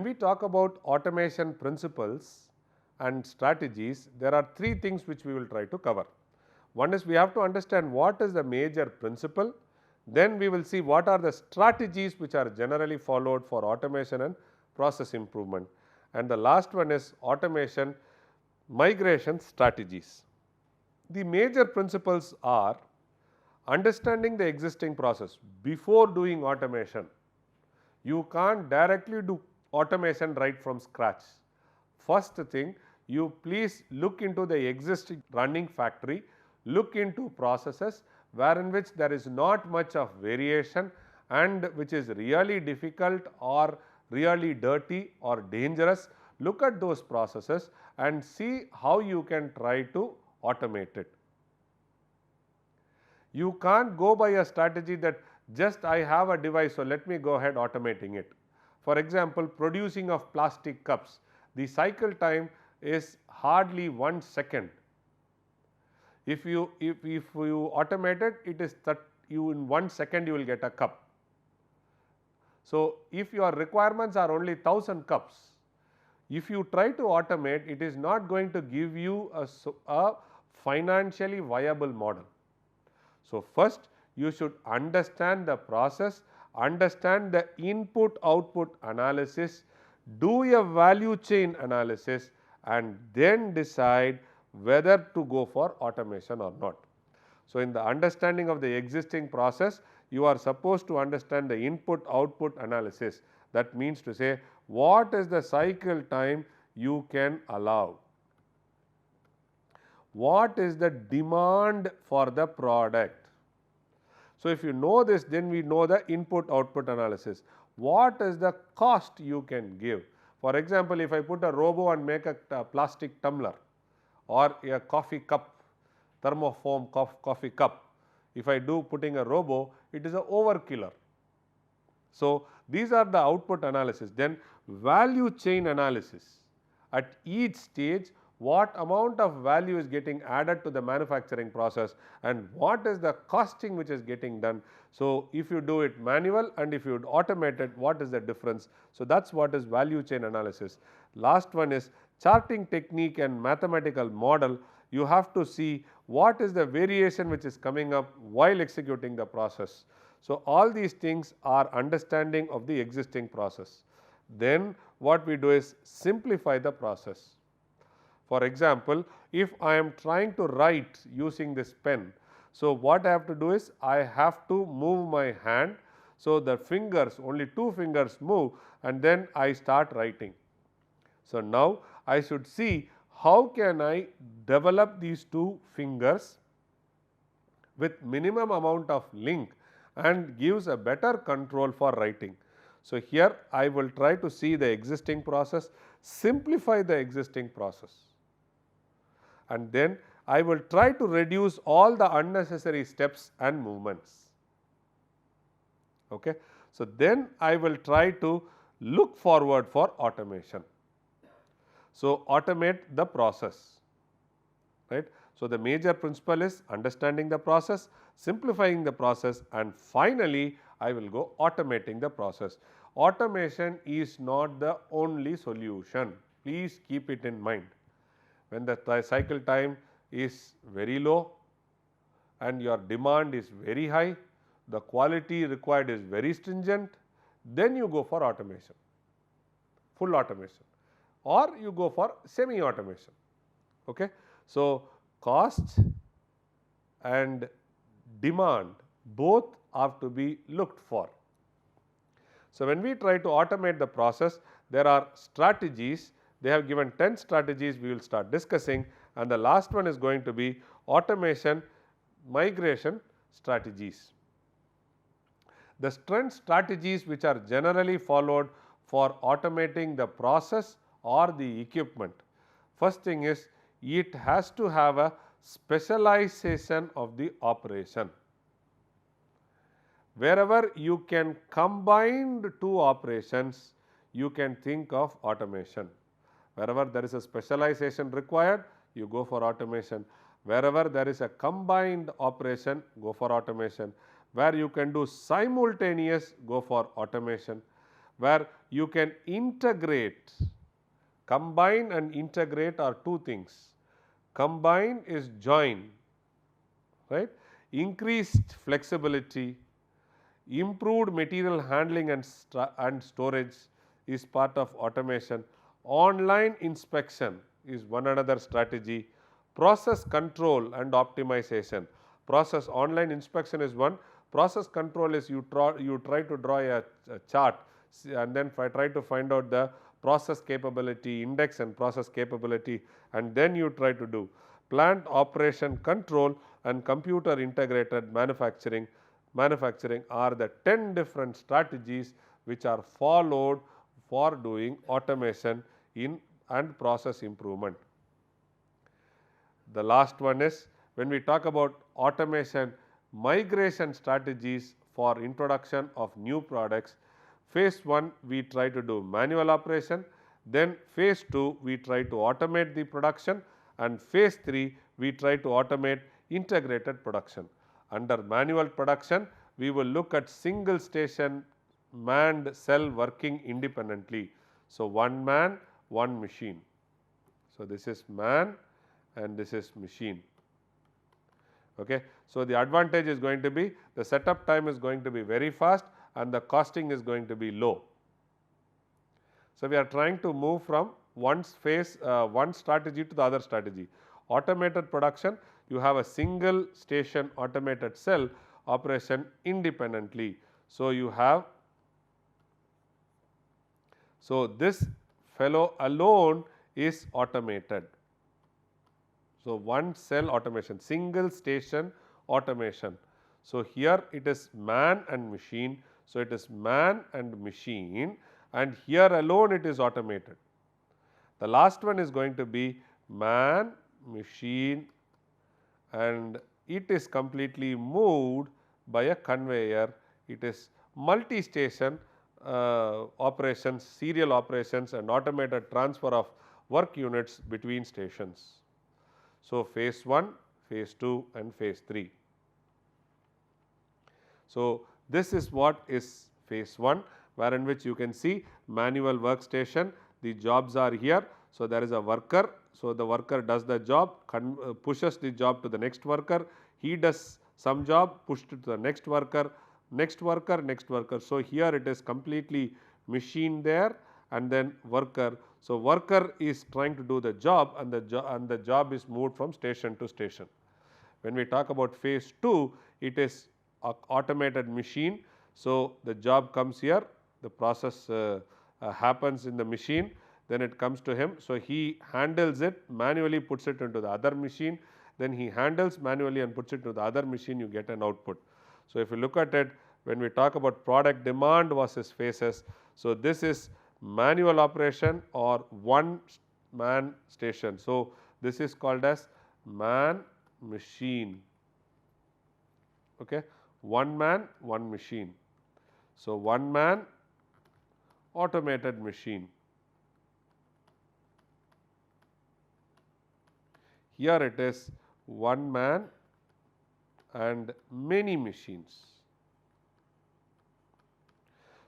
we talk about automation principles and strategies, there are three things which we will try to cover. One is we have to understand what is the major principle, then we will see what are the strategies which are generally followed for automation and process improvement, and the last one is automation migration strategies. The major principles are understanding the existing process before doing automation. You can't directly do automation right from scratch. First thing, you please look into the existing running factory, look into processes wherein which there is not much of variation and which is really difficult or really dirty or dangerous. Look at those processes and see how you can try to automate it. You can't go by a strategy that just I have a device, so let me go ahead automating it. For example, producing of plastic cups, the cycle time is hardly 1 second. If you automate it, it is that you in 1 second you will get a cup. So, if your requirements are only 1000 cups, if you try to automate, it is not going to give you a financially viable model. So, first you should understand the process, understand the input output analysis, do a value chain analysis and then decide whether to go for automation or not. So, in the understanding of the existing process, you are supposed to understand the input output analysis. That means to say what is the cycle time you can allow, what is the demand for the product. So, if you know this, then we know the input output analysis. What is the cost you can give? For example, if I put a robo and make a plastic tumbler or a coffee cup, thermoform coffee cup, if I do putting a robo, it is a overkiller. So, these are the output analysis. Then value chain analysis. At each stage, what amount of value is getting added to the manufacturing process and what is the costing which is getting done. So, if you do it manual and if you automate it, what is the difference? So, that is what is value chain analysis. Last one is charting technique and mathematical model. You have to see what is the variation which is coming up while executing the process. So, all these things are understanding of the existing process. Then what we do is simplify the process. For example, if I am trying to write using this pen, so what I have to do is I have to move my hand. So, the fingers, only 2 fingers move and then I start writing. So, now I should see how can I develop these 2 fingers with minimum amount of link and gives a better control for writing. So, here I will try to see the existing process, simplify the existing process, and then I will try to reduce all the unnecessary steps and movements. Okay. So, then I will try to look forward for automation. So, automate the process, right. So, the major principle is understanding the process, simplifying the process and finally, I will go automating the process. Automation is not the only solution, please keep it in mind. When the cycle time is very low and your demand is very high, the quality required is very stringent, then you go for automation, full automation, or you go for semi automation. Okay. So, cost and demand both have to be looked for. So, when we try to automate the process, there are strategies. They have given 10 strategies we will start discussing, and the last one is going to be automation migration strategies. The strength strategies which are generally followed for automating the process or the equipment. First thing is it has to have a specialization of the operation. Wherever you can combine the 2 operations, you can think of automation. Wherever there is a specialization required, you go for automation. Wherever there is a combined operation, go for automation. Where you can do simultaneous, go for automation. Where you can integrate. Combine and integrate are two things. Combine is join, right? Increased flexibility, improved material handling and storage is part of automation. Online inspection is one another strategy. Process control and optimization. Process online inspection is one. Process control is you try to draw a chart and then try to find out the process capability index and process capability, and then you try to do. Plant operation control and computer integrated manufacturing are the 10 different strategies which are followed for doing automation in and process improvement. The last one is when we talk about automation migration strategies for introduction of new products. Phase 1 we try to do manual operation, then phase 2 we try to automate the production, and phase 3 we try to automate integrated production. Under manual production we will look at single station manned cell working independently. So, one man one machine. So, this is man and this is machine. Okay. So, the advantage is going to be the setup time is going to be very fast and the costing is going to be low. So, we are trying to move from one strategy to the other strategy. Automated production, you have a single station automated cell operation independently. So, you have, so this fellow alone is automated. So, one cell automation, single station automation. So, here it is man and machine. So, it is man and machine, and here alone it is automated. The last one is going to be man, machine, and it is completely moved by a conveyor. It is multi-station operations, serial operations and automated transfer of work units between stations. So, phase 1, phase 2 and phase 3. So, this is what is phase 1, wherein which you can see manual workstation, the jobs are here. So, there is a worker. So, the worker does the job, pushes the job to the next worker, he does some job, pushed it to the next worker, next worker, next worker. So, here it is completely machine there and then worker. So, worker is trying to do the job and the job is moved from station to station. When we talk about phase 2, it is automated machine. So, the job comes here, the process happens in the machine, then it comes to him. So, he handles it manually, puts it into the other machine, then he handles manually and puts it to the other machine, you get an output. So, if you look at it, when we talk about product demand versus phases, so this is manual operation or one man station. So, this is called as man machine, okay. One man one machine. So, one man automated machine. Here it is one man and many machines.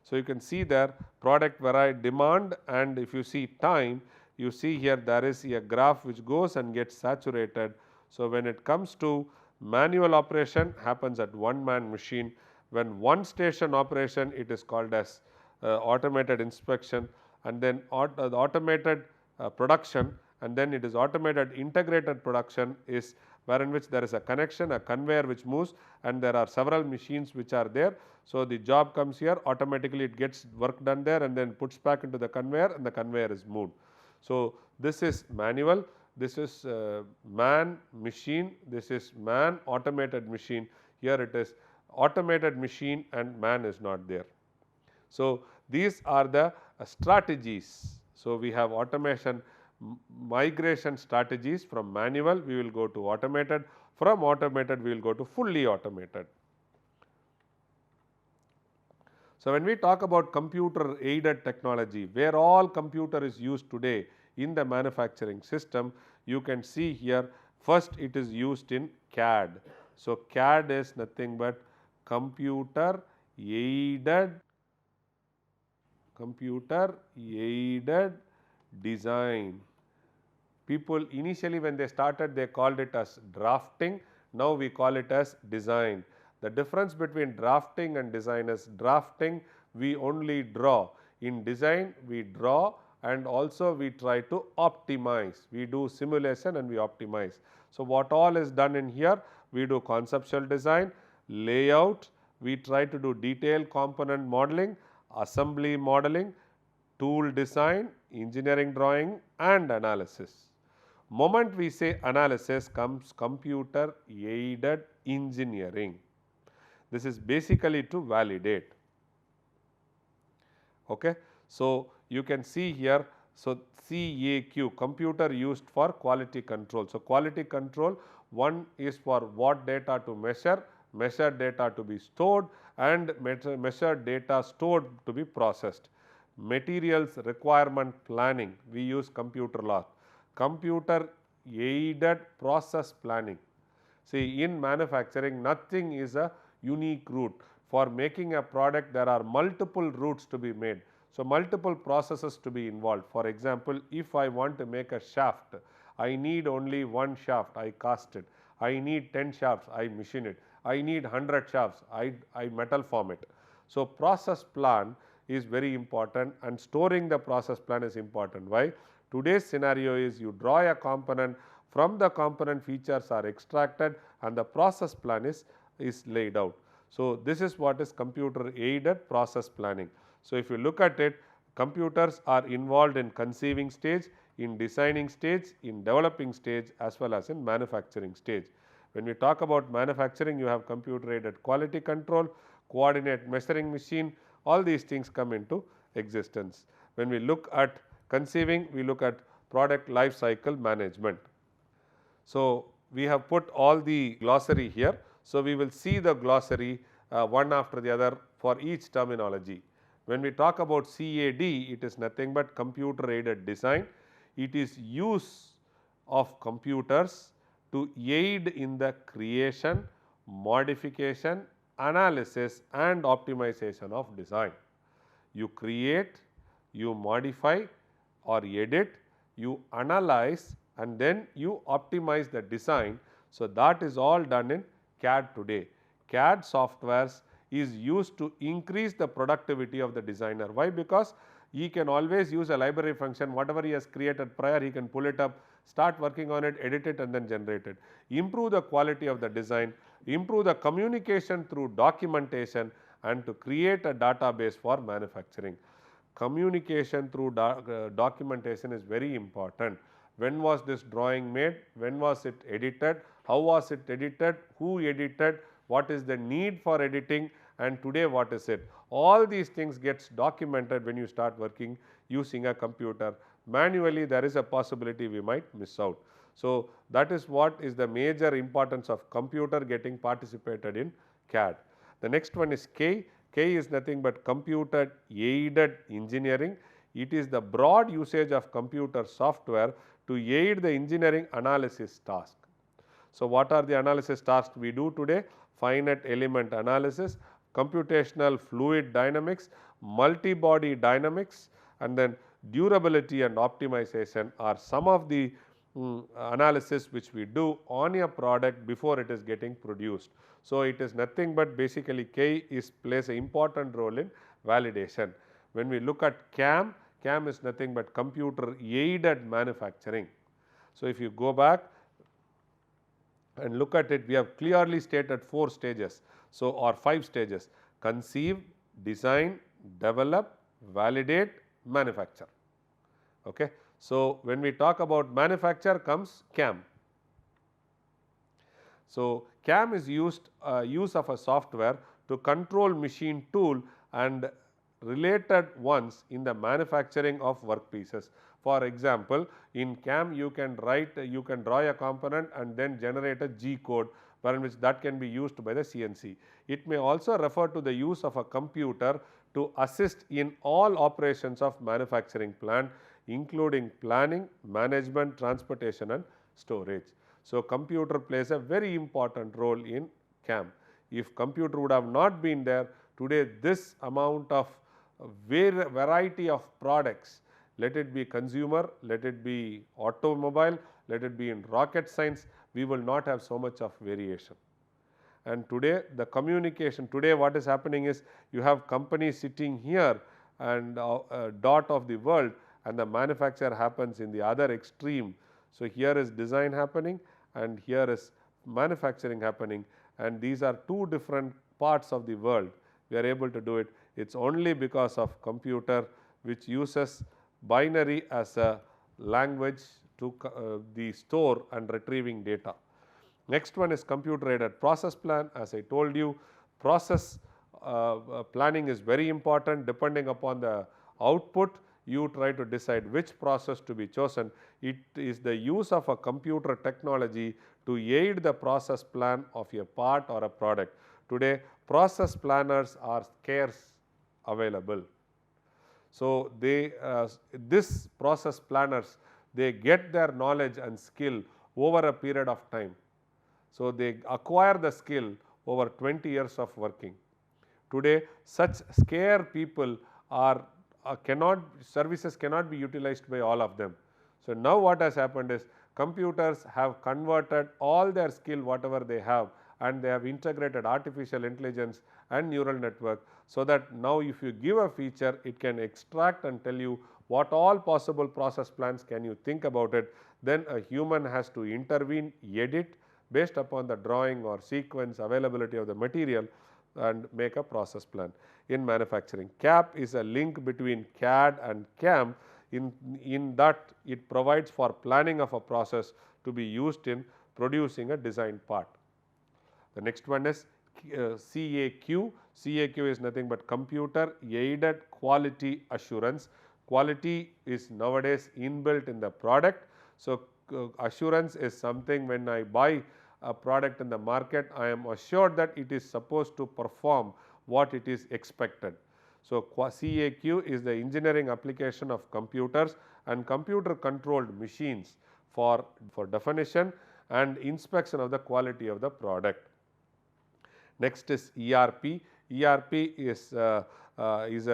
So, you can see there product variety demand, and if you see time, you see here there is a graph which goes and gets saturated. So, when it comes to manual operation happens at one man machine, when one station operation it is called as automated inspection, and then the automated production, and then it is automated integrated production is wherein which there is a connection, a conveyor which moves, and there are several machines which are there. So, the job comes here, automatically it gets work done there and then puts back into the conveyor and the conveyor is moved. So, this is manual, this is man machine, this is man automated machine, here it is automated machine and man is not there. So, these are the strategies. So, we have automation migration strategies. From manual we will go to automated, from automated we will go to fully automated. So, when we talk about computer aided technology, where all computer is used today in the manufacturing system, you can see here first it is used in CAD. So, CAD is nothing but computer aided computer aided design. People initially when they started they called it as drafting, now we call it as design. The difference between drafting and design is drafting we only draw, in design we draw and also we try to optimize, we do simulation and we optimize. So, what all is done in here? We do conceptual design, layout, we try to do detailed component modeling, assembly modeling, tool design, engineering drawing and analysis. Moment we say analysis comes computer aided engineering. This is basically to validate. Okay. So, you can see here, so CAQ, computer used for quality control. So, quality control, one is for what data to measure, measured data to be stored and measured data stored to be processed. Materials requirement planning, we use computer law. Computer aided process planning. See, in manufacturing nothing is a unique route. For making a product there are multiple routes to be made. So, multiple processes to be involved. For example, if I want to make a shaft, I need only one shaft, I cast it. I need 10 shafts, I machine it. I need 100 shafts, I metal form it. So, process plan is very important and storing the process plan is important. Why? Today's scenario is you draw a component, from the component features are extracted and the process plan is laid out. So, this is what is computer aided process planning. So, if you look at it, computers are involved in conceiving stage, in designing stage, in developing stage as well as in manufacturing stage. When we talk about manufacturing, you have computer aided quality control, coordinate measuring machine, all these things come into existence. When we look at conceiving, we look at product life cycle management. So, we have put all the glossary here. So, we will see the glossary one after the other for each terminology. When we talk about CAD, it is nothing but computer aided design. It is use of computers to aid in the creation, modification, analysis and optimization of design. You create, you modify or edit, you analyze and then you optimize the design. So, that is all done in CAD today. CAD softwares is used to increase the productivity of the designer. Why? Because he can always use a library function, whatever he has created prior he can pull it up, start working on it, edit it and then generate it. Improve the quality of the design, improve the communication through documentation and to create a database for manufacturing. Communication through documentation is very important. When was this drawing made? When was it edited? How was it edited? Who edited? What is the need for editing and today what is it? All these things gets documented when you start working using a computer. Manually there is a possibility we might miss out. So, that is what is the major importance of computer getting participated in CAD. The next one is K. K is nothing but computer aided engineering. It is the broad usage of computer software to aid the engineering analysis task. So, what are the analysis tasks we do today? Finite element analysis, computational fluid dynamics, multi-body dynamics and then durability and optimization are some of the analysis which we do on a product before it is getting produced. So, it is nothing but basically K plays an important role in validation. When we look at CAM, CAM is nothing but computer aided manufacturing. So, if you go back and look at it, we have clearly stated 4 stages. So, or 5 stages: conceive, design, develop, validate, manufacture. Okay. So, when we talk about manufacture comes CAM. So, CAM is used use of a software to control machine tool and related ones in the manufacturing of workpieces. For example, in CAM you can draw a component and then generate a G code in which that can be used by the CNC. It may also refer to the use of a computer to assist in all operations of manufacturing plant, including planning, management, transportation and storage. So, computer plays a very important role in CAM. If computer would have not been there, today this amount of variety of products, let it be consumer, let it be automobile, let it be in rocket science, we will not have so much of variation. And today the communication, today what is happening is you have companies sitting here and dot of the world, and the manufacture happens in the other extreme. So here is design happening and here is manufacturing happening, and these are two different parts of the world. We are able to do it. It's only because of computer, which uses binary as a language to the store and retrieving data. Next one is computer aided process plan. As I told you, process planning is very important. Depending upon the output, you try to decide which process to be chosen. It is the use of a computer technology to aid the process plan of a part or a product. Today, process planners are scarce available. So, this process planners, they get their knowledge and skill over a period of time. So, they acquire the skill over 20 years of working. Today, such scarce people are services cannot be utilized by all of them. So, now what has happened is computers have converted all their skill whatever they have, and they have integrated artificial intelligence and neural network, so that now if you give a feature, it can extract and tell you what all possible process plans can you think about it. Then a human has to intervene, edit based upon the drawing or sequence availability of the material, and make a process plan. In manufacturing, CAP is a link between CAD and CAM, in that it provides for planning of a process to be used in producing a designed part. The next one is CAQ. CAQ is nothing but computer aided quality assurance. Quality is nowadays inbuilt in the product. So, assurance is something, when I buy a product in the market, I am assured that it is supposed to perform what it is expected. So, CAQ is the engineering application of computers and computer controlled machines for definition and inspection of the quality of the product. Next is ERP. ERP is a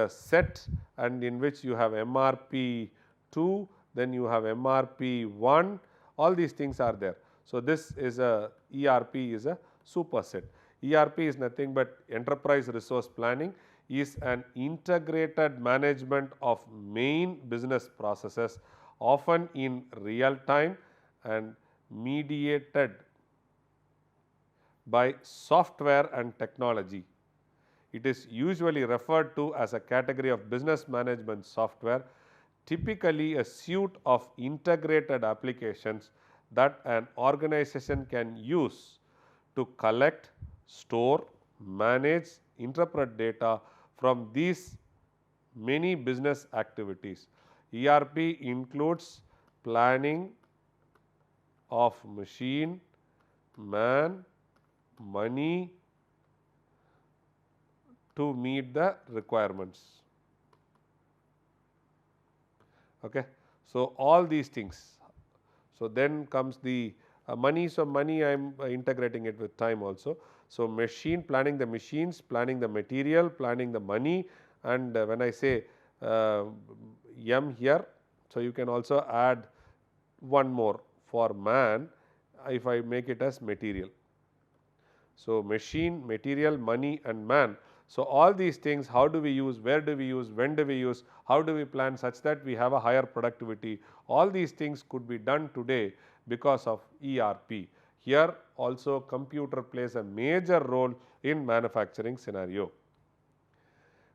set, and in which you have MRP 2, then you have MRP 1, all these things are there. So, this is a ERP is a superset. ERP is nothing but enterprise resource planning, is an integrated management of main business processes, often in real time and mediated by software and technology. It is usually referred to as a category of business management software, typically a suite of integrated applications that an organization can use to collect, store, manage, interpret data from these many business activities. ERP includes planning of machine, man, money to meet the requirements. Okay. So, all these things. So, then comes the money. So, money I am integrating it with time also. So, machine, planning the machines, planning the material, planning the money, and when I say M here, so you can also add one more for man if I make it as material. So, machine, material, money and man. So, all these things, how do we use, where do we use, when do we use, how do we plan such that we have a higher productivity, all these things could be done today because of ERP. Here also computer plays a major role in manufacturing scenario.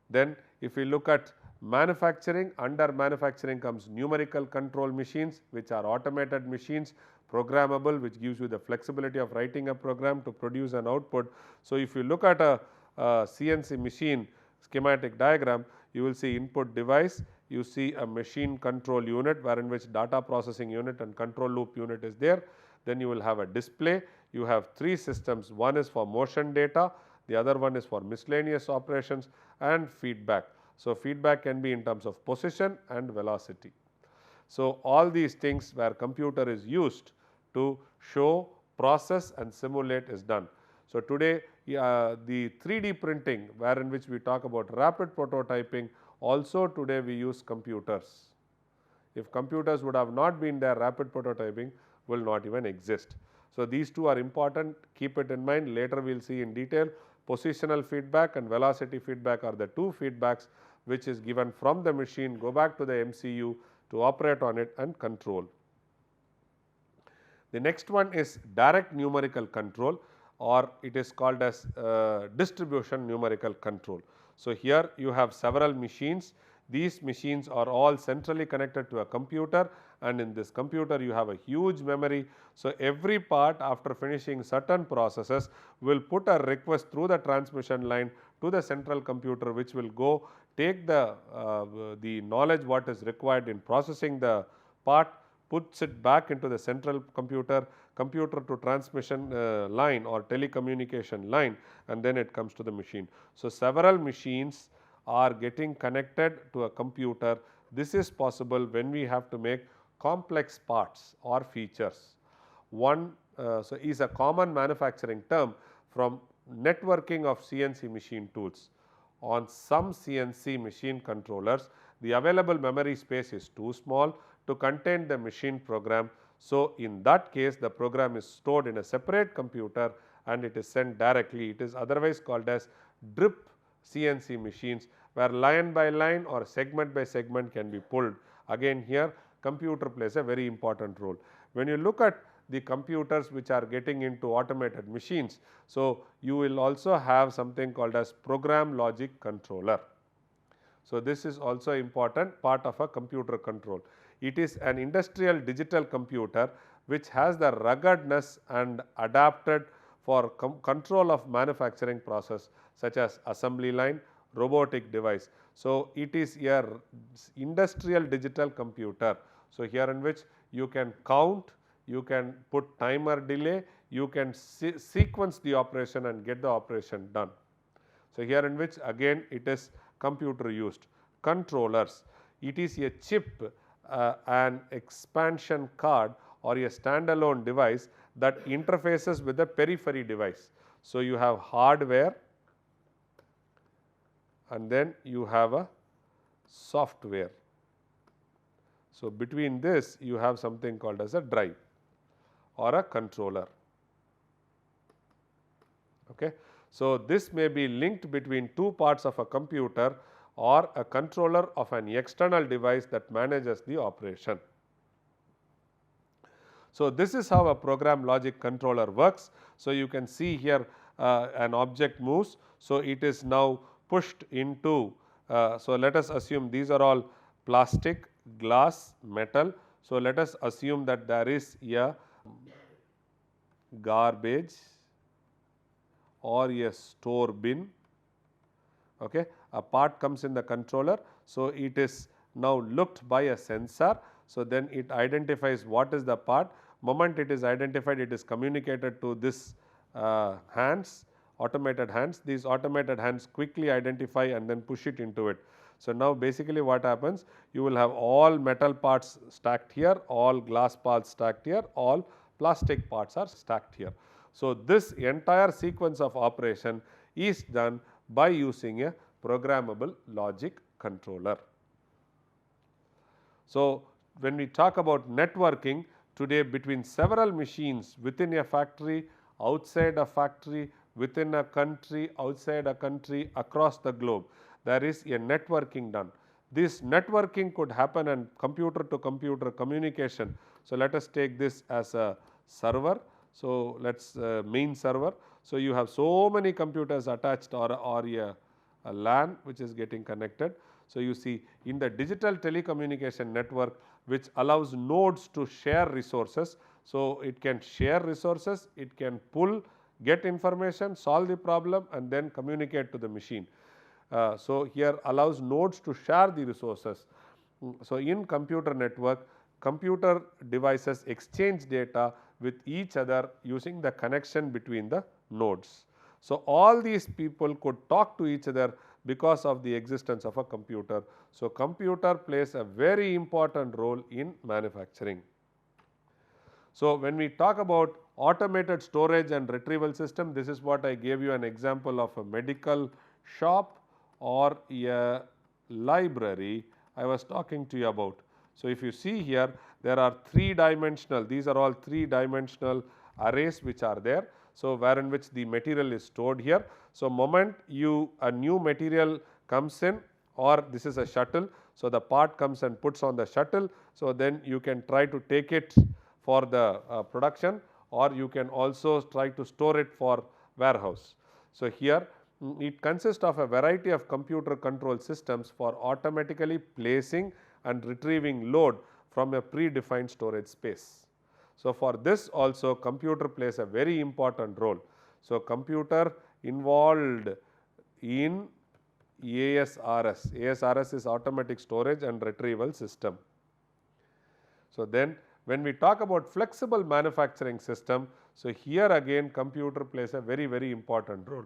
Then if we look at manufacturing, under manufacturing comes numerical control machines, which are automated machines, programmable, which gives you the flexibility of writing a program to produce an output. So, if you look at a CNC machine schematic diagram, you will see input device, you see a machine control unit, wherein which data processing unit and control loop unit is there. Then you will have a display, you have three systems, one is for motion data, the other one is for miscellaneous operations and feedback. So, feedback can be in terms of position and velocity. So, all these things where computer is used to show, process and simulate is done. So, today the 3D printing, wherein which we talk about rapid prototyping, Also today we use computers. If computers would have not been there, rapid prototyping will not even exist. So, these two are important, keep it in mind. Later we will see in detail. Positional feedback and velocity feedback are the two feedbacks which is given from the machine, go back to the MCU to operate on it and control. The next one is direct numerical control, or it is called as distribution numerical control. So, here you have several machines. These machines are all centrally connected to a computer, and in this computer you have a huge memory. So, every part after finishing certain processes will put a request through the transmission line to the central computer, which will go take the knowledge what is required in processing the part, puts it back into the central computer to transmission line or telecommunication line, and then it comes to the machine. So, several machines are getting connected to a computer. This is possible when we have to make complex parts or features. One so is a common manufacturing term from networking of CNC machine tools. On some CNC machine controllers, the available memory space is too small to contain the machine program. So, in that case the program is stored in a separate computer and it is sent directly. It is otherwise called as drip CNC machines, where line by line or segment by segment can be pulled. Again here computer plays a very important role. When you look at the computers which are getting into automated machines, so you will also have something called as program logic controller. So, this is also important part of a computer control. It is an industrial digital computer which has the ruggedness and adapted for control of manufacturing process such as assembly line, robotic device. So, it is a industrial digital computer. So, here in which you can count, you can put timer delay, you can sequence the operation and get the operation done. So, here in which again it is computer used. Controllers, it is a chip, an expansion card or a standalone device that interfaces with the periphery device. So, you have hardware and then you have a software. So, between this you have something called as a drive or a controller. Okay. So, this may be linked between two parts of a computer or a controller of an external device that manages the operation. So, this is how a program logic controller works. So, you can see here an object moves. So, it is now pushed into, so let us assume these are all plastic, glass, metal. So, let us assume that there is a garbage or a store bin. Okay. A part comes in the controller. So, it is now looked by a sensor. So, then it identifies what is the part. Moment it is identified, it is communicated to this hands, automated hands. These automated hands quickly identify and then push it into it. So, now basically what happens, you will have all metal parts stacked here, all glass parts stacked here, all plastic parts are stacked here. So, this entire sequence of operation is done by using a programmable logic controller. So, when we talk about networking today between several machines within a factory, outside a factory, within a country, outside a country, across the globe, there is a networking done. This networking could happen in computer to computer communication. So, let us take this as a server. So, let us main server. So, you have so many computers attached or a LAN which is getting connected. So, you see in the digital telecommunication network which allows nodes to share resources. So, it can share resources, it can pull, get information, solve the problem and then communicate to the machine. So, here allows nodes to share the resources. So, in computer network, computer devices exchange data with each other using the connection between the nodes. So, all these people could talk to each other because of the existence of a computer. So, computer plays a very important role in manufacturing. So, when we talk about automated storage and retrieval system, this is what I gave you an example of a medical shop or a library I was talking to you about. So, if you see here, there are 3-dimensional, these are all 3-dimensional arrays which are there. So, where in which the material is stored here. So, moment a new material comes in, or this is a shuttle. So, the part comes and puts on the shuttle. So, then you can try to take it for the production, or you can also try to store it for warehouse. So, here it consists of a variety of computer control systems for automatically placing and retrieving load from a predefined storage space. So, for this also computer plays a very important role. So, computer involved in ASRS. ASRS is automatic storage and retrieval system. So, then when we talk about flexible manufacturing system, so here again computer plays a very important role.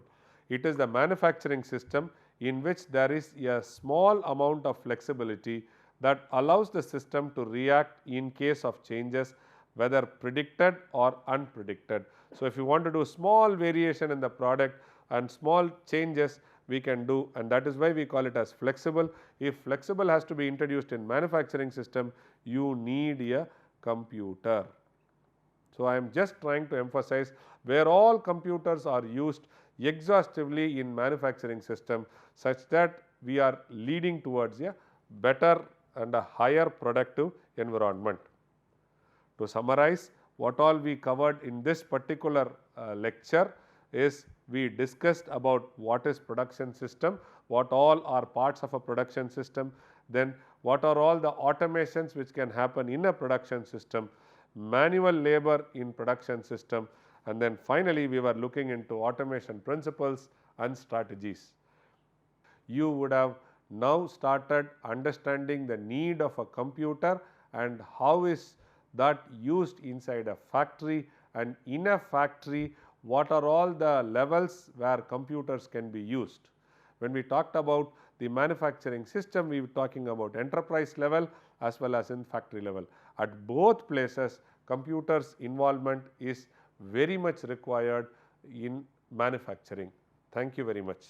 It is the manufacturing system in which there is a small amount of flexibility that allows the system to react in case of changes, whether predicted or unpredicted. So, if you want to do small variation in the product and small changes, we can do, and that is why we call it as flexible. If flexible has to be introduced in manufacturing system, you need a computer. So, I am just trying to emphasize where all computers are used exhaustively in manufacturing system, such that we are leading towards a better and a higher productive environment. To summarize, what all we covered in this particular lecture is, we discussed about what is production system, what all are parts of a production system, then what are all the automations which can happen in a production system, manual labor in production system, and then finally we were looking into automation principles and strategies. You would have now started understanding the need of a computer and how is that used inside a factory, and in a factory what are all the levels where computers can be used. When we talked about the manufacturing system, we were talking about enterprise level as well as in factory level. At both places, computers involvement is very much required in manufacturing. Thank you very much.